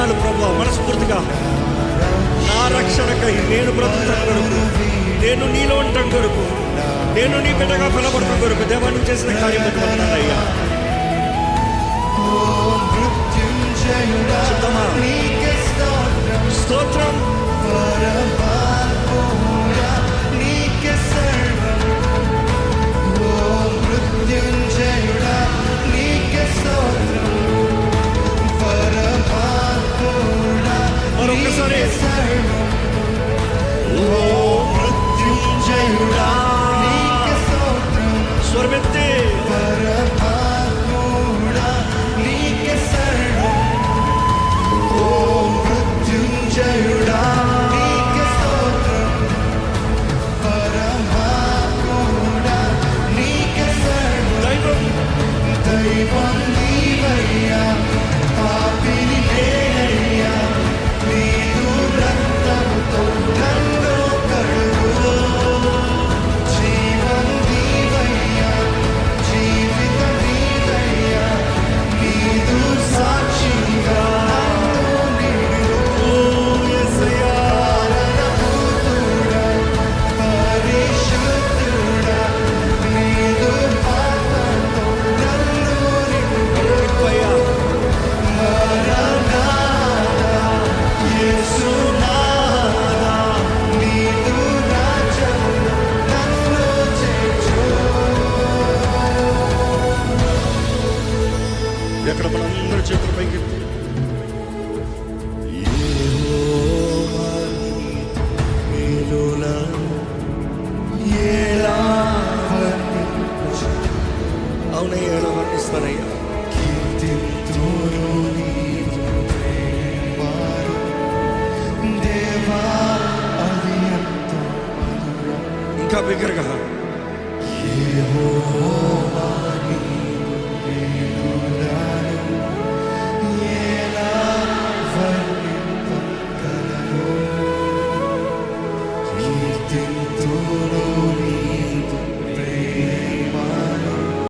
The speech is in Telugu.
స్తోత్రాలు ప్రభువా. మనస్ఫూర్తిగా నా రక్షణకై నేను బ్రతుకుతాను కొరకు, నేను నీలో ఉండటం కొరకు, నేను నీ బిడ్డగా బలపడటం కొరకు దేవా నువ్వు చేసిన కార్యం బతుకుతున్నానయ్యా. స్తోత్రం మరొకసారి స్వరమెత్తి ఎక్కడ మనందరూ చేతుల పైకి అవునయ్యా, ఎలా వర్ణిస్తానయ్యా. ఇంకా బిగ్గరగా